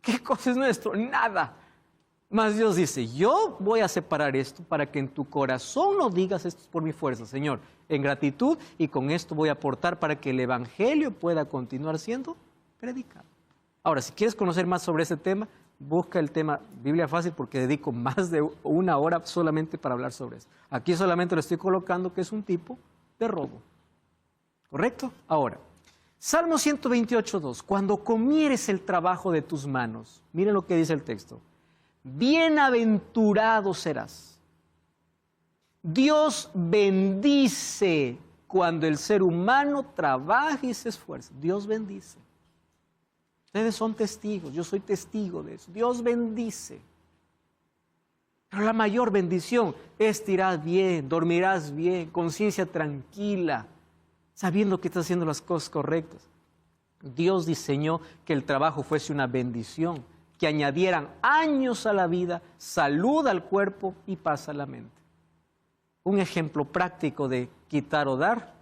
¿Qué cosa es nuestro? Nada. Mas Dios dice, yo voy a separar esto para que en tu corazón no digas esto es por mi fuerza, Señor, en gratitud, y con esto voy a aportar para que el evangelio pueda continuar siendo predicado. Ahora, si quieres conocer más sobre ese tema, busca el tema Biblia Fácil, porque dedico más de 1 hora solamente para hablar sobre eso. Aquí solamente lo estoy colocando que es un tipo de robo. ¿Correcto? Ahora, Salmo 128:2, cuando comieres el trabajo de tus manos, miren lo que dice el texto, bienaventurado serás. Dios bendice cuando el ser humano trabaja y se esfuerza. Dios bendice. Ustedes son testigos, yo soy testigo de eso. Dios bendice. Pero la mayor bendición es te irás bien, dormirás bien, conciencia tranquila, sabiendo que estás haciendo las cosas correctas. Dios diseñó que el trabajo fuese una bendición, que añadieran años a la vida, salud al cuerpo y paz a la mente. Un ejemplo práctico de quitar o dar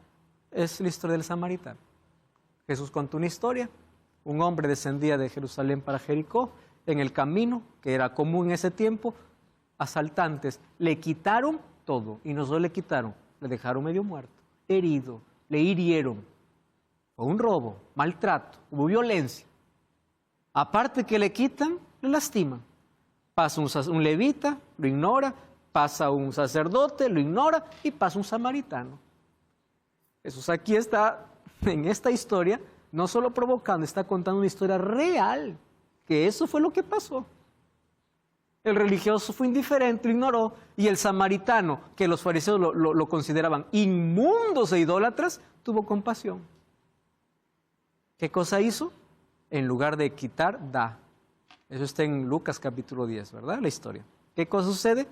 es la historia del samaritano. Jesús contó una historia. Un hombre descendía de Jerusalén para Jericó. En el camino, que era común en ese tiempo, asaltantes le quitaron todo. Y no solo le quitaron, le dejaron medio muerto, herido, le hirieron. Fue un robo, maltrato, hubo violencia. Aparte que le quitan, le lastiman. Pasa un levita, lo ignora. Pasa un sacerdote, lo ignora. Y pasa un samaritano. Jesús aquí está, en esta historia, no solo provocando, está contando una historia real, que eso fue lo que pasó. El religioso fue indiferente, lo ignoró, y el samaritano, que los fariseos lo consideraban inmundos e idólatras, tuvo compasión. ¿Qué cosa hizo? En lugar de quitar, da. Eso está en Lucas capítulo 10, ¿verdad? La historia. ¿Qué cosa sucede?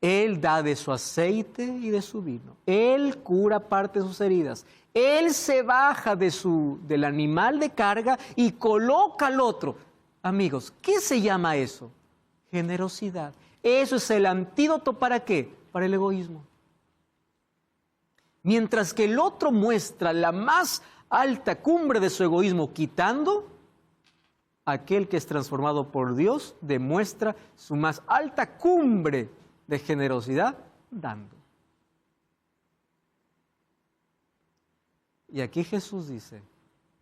Él da de su aceite y de su vino. Él cura parte de sus heridas. Él se baja del animal de carga y coloca al otro. Amigos, ¿qué se llama eso? Generosidad. Eso es el antídoto ¿para qué? Para el egoísmo. Mientras que el otro muestra la más alta cumbre de su egoísmo quitando, aquel que es transformado por Dios demuestra su más alta cumbre de generosidad dando. Y aquí Jesús dice,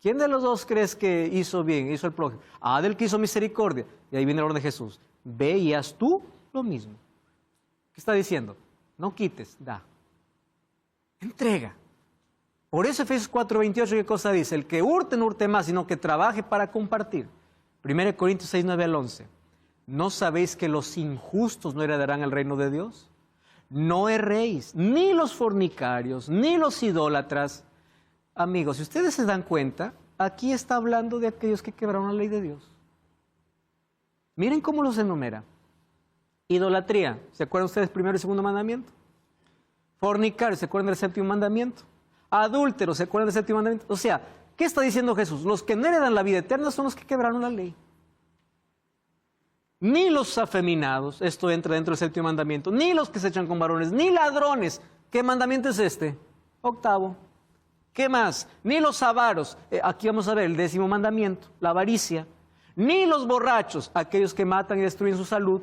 ¿quién de los dos crees que hizo bien, hizo el prójimo? Ah, del que hizo misericordia. Y ahí viene el orden de Jesús. Ve y haz tú lo mismo. ¿Qué está diciendo? No quites, da. Entrega. Por eso Efesios 4:28, ¿qué cosa dice? El que hurte, no hurte más, sino que trabaje para compartir. 1 Corintios 6:9-11. ¿No sabéis que los injustos no heredarán el reino de Dios? No erréis, ni los fornicarios, ni los idólatras. Amigos, si ustedes se dan cuenta, aquí está hablando de aquellos que quebraron la ley de Dios. Miren cómo los enumera. Idolatría, ¿se acuerdan ustedes primero y segundo mandamiento? Fornicario, ¿se acuerdan del séptimo mandamiento? Adúltero, ¿se acuerdan del séptimo mandamiento? O sea, ¿qué está diciendo Jesús? Los que no heredan la vida eterna son los que quebraron la ley. Ni los afeminados, esto entra dentro del séptimo mandamiento, ni los que se echan con varones, ni ladrones. ¿Qué mandamiento es este? 8º. ¿Qué más? Ni los avaros. Aquí vamos a ver el 10º mandamiento, la avaricia. Ni los borrachos, aquellos que matan y destruyen su salud,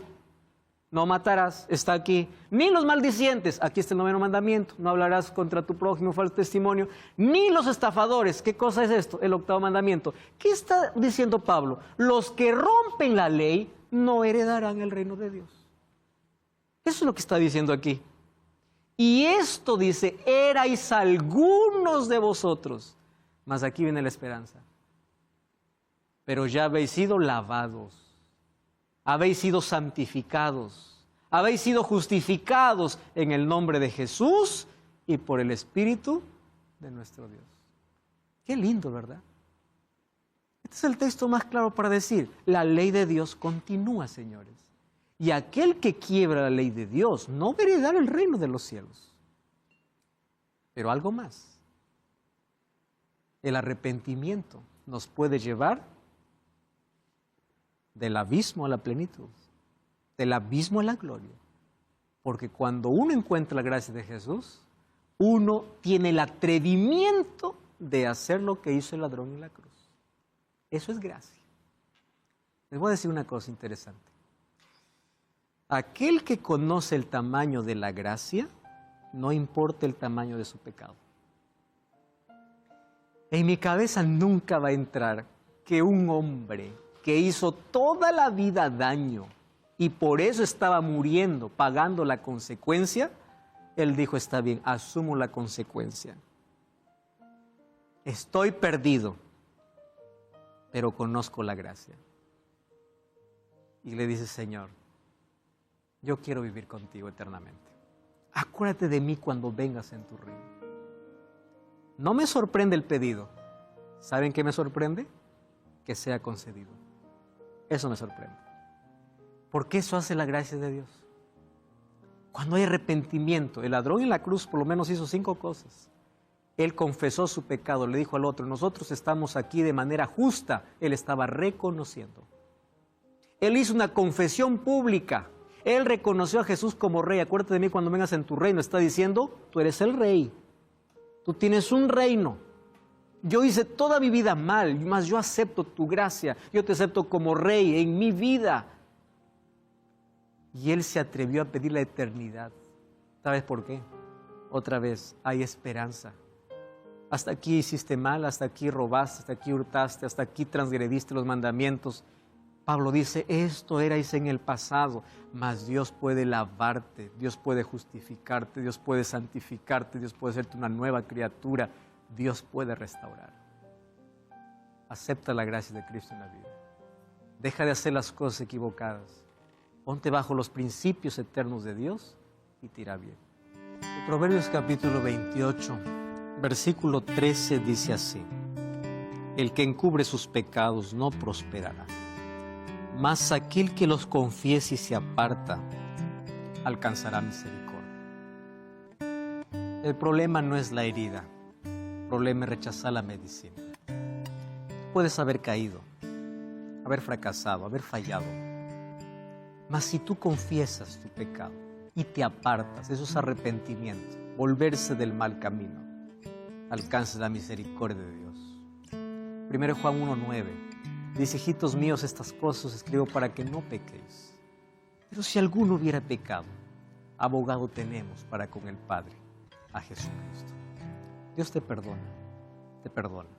no matarás, está aquí. Ni los maldicientes, aquí está el 9º mandamiento, no hablarás contra tu prójimo falso testimonio. Ni los estafadores, ¿qué cosa es esto? El 8º mandamiento. ¿Qué está diciendo Pablo? Los que rompen la ley no heredarán el reino de Dios. Eso es lo que está diciendo aquí. Y esto dice, erais algunos de vosotros. Mas aquí viene la esperanza. Pero ya habéis sido lavados. Habéis sido santificados, habéis sido justificados en el nombre de Jesús y por el Espíritu de nuestro Dios. Qué lindo, ¿verdad? Este es el texto más claro para decir, la ley de Dios continúa, señores. Y aquel que quiebra la ley de Dios no va a heredar el reino de los cielos. Pero algo más. El arrepentimiento nos puede llevar del abismo a la plenitud, del abismo a la gloria. Porque cuando uno encuentra la gracia de Jesús, uno tiene el atrevimiento de hacer lo que hizo el ladrón en la cruz. Eso es gracia. Les voy a decir una cosa interesante. Aquel que conoce el tamaño de la gracia, no importa el tamaño de su pecado. En mi cabeza nunca va a entrar que un hombre que hizo toda la vida daño y por eso estaba muriendo, pagando la consecuencia, él dijo, está bien, asumo la consecuencia. Estoy perdido, pero conozco la gracia. Y le dice, Señor, yo quiero vivir contigo eternamente. Acuérdate de mí cuando vengas en tu reino. No me sorprende el pedido. ¿Saben qué me sorprende? Que sea concedido. Eso me sorprende. Porque eso hace la gracia de Dios. Cuando hay arrepentimiento, el ladrón en la cruz por lo menos hizo 5 cosas. Él confesó su pecado, le dijo al otro, nosotros estamos aquí de manera justa. Él estaba reconociendo. Él hizo una confesión pública. Él reconoció a Jesús como rey. Acuérdate de mí cuando vengas en tu reino. Está diciendo, tú eres el rey. Tú tienes un reino. Yo hice toda mi vida mal, mas yo acepto tu gracia. Yo te acepto como rey en mi vida. Y él se atrevió a pedir la eternidad. ¿Sabes por qué? Otra vez, hay esperanza. Hasta aquí hiciste mal, hasta aquí robaste, hasta aquí hurtaste, hasta aquí transgrediste los mandamientos. Pablo dice, esto erais en el pasado, mas Dios puede lavarte, Dios puede justificarte, Dios puede santificarte, Dios puede hacerte una nueva criatura, Dios puede restaurar. Acepta la gracia de Cristo en la vida. Deja de hacer las cosas equivocadas. Ponte bajo los principios eternos de Dios y te irá bien. Proverbios capítulo 28, versículo 13 dice así, el que encubre sus pecados no prosperará. Mas aquel que los confiese y se aparta, alcanzará misericordia. El problema no es la herida, el problema es rechazar la medicina. Puedes haber caído, haber fracasado, haber fallado. Mas si tú confiesas tu pecado y te apartas, eso es arrepentimiento, volverse del mal camino, alcanzas la misericordia de Dios. 1 Juan 1:9 dice, hijitos míos, estas cosas os escribo para que no pequéis. Pero si alguno hubiera pecado, abogado tenemos para con el Padre, a Jesucristo. Dios te perdona, te perdona.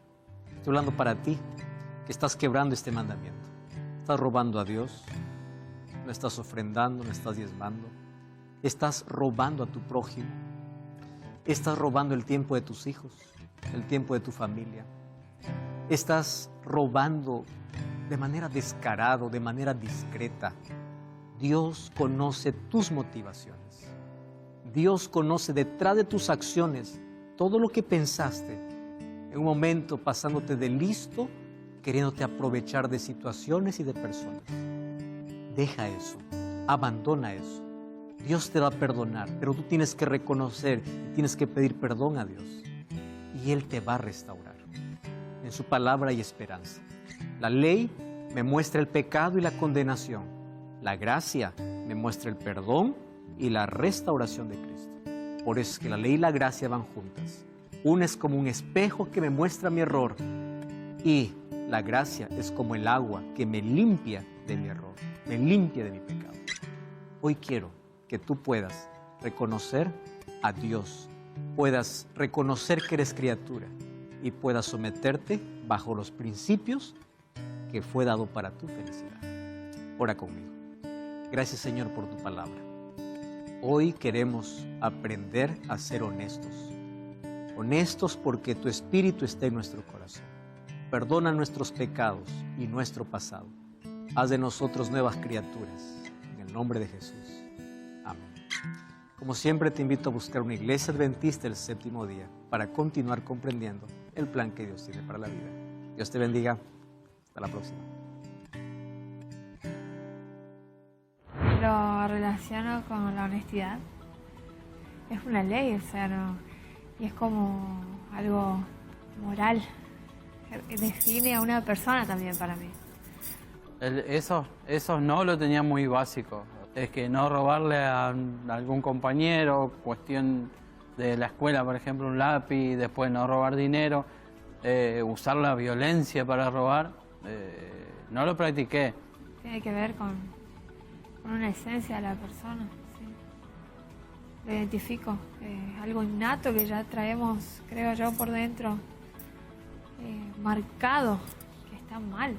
Estoy hablando para ti, que estás quebrando este mandamiento. Estás robando a Dios, no estás ofrendando, no estás diezmando. Estás robando a tu prójimo. Estás robando el tiempo de tus hijos, el tiempo de tu familia. Estás robando de manera descarada, de manera discreta. Dios conoce tus motivaciones. Dios conoce detrás de tus acciones todo lo que pensaste en un momento pasándote de listo, queriéndote aprovechar de situaciones y de personas. Deja eso, abandona eso. Dios te va a perdonar, pero tú tienes que reconocer y tienes que pedir perdón a Dios. Y Él te va a restaurar. En su palabra hay esperanza. La ley me muestra el pecado y la condenación. La gracia me muestra el perdón y la restauración de Cristo. Por eso es que la ley y la gracia van juntas. Una es como un espejo que me muestra mi error y La gracia es como el agua que me limpia de mi error, me limpia de mi pecado. Hoy quiero que tú puedas reconocer a Dios, puedas reconocer que eres criatura y puedas someterte bajo los principios que fue dado para tu felicidad. Ora conmigo. Gracias, Señor, por tu palabra. Hoy queremos aprender a ser honestos. Honestos porque tu Espíritu está en nuestro corazón. Perdona nuestros pecados y nuestro pasado. Haz de nosotros nuevas criaturas. En el nombre de Jesús. Amén. Como siempre, te invito a buscar una iglesia adventista el séptimo día para continuar comprendiendo el plan que Dios tiene para la vida. Dios te bendiga. Hasta la próxima. Lo relaciono con la honestidad. Es una ley, o sea, no, y es como algo moral. Define a una persona también para mí. Eso no lo tenía muy básico. Es que no robarle a algún compañero, cuestión de la escuela, por ejemplo, un lápiz, después no robar dinero, usar la violencia para robar, no lo practiqué. Tiene que ver con una esencia de la persona, ¿sí? Lo identifico, algo innato que ya traemos, creo yo, por dentro, marcado, que está mal.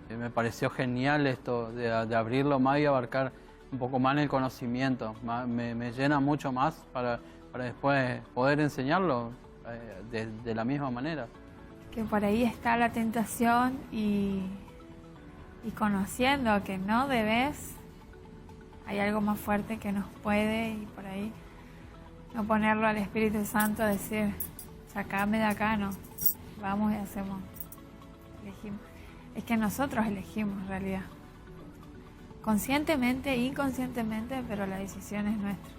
Me pareció genial esto de abrirlo más y abarcar un poco más el conocimiento. Me llena mucho más para después poder enseñarlo de la misma manera. Que por ahí está la tentación y conociendo que no debes, hay algo más fuerte que nos puede, y por ahí no ponerlo al Espíritu Santo, decir, sacame de acá, no, vamos y hacemos, elegimos. Es que nosotros elegimos en realidad, conscientemente, inconscientemente, pero la decisión es nuestra.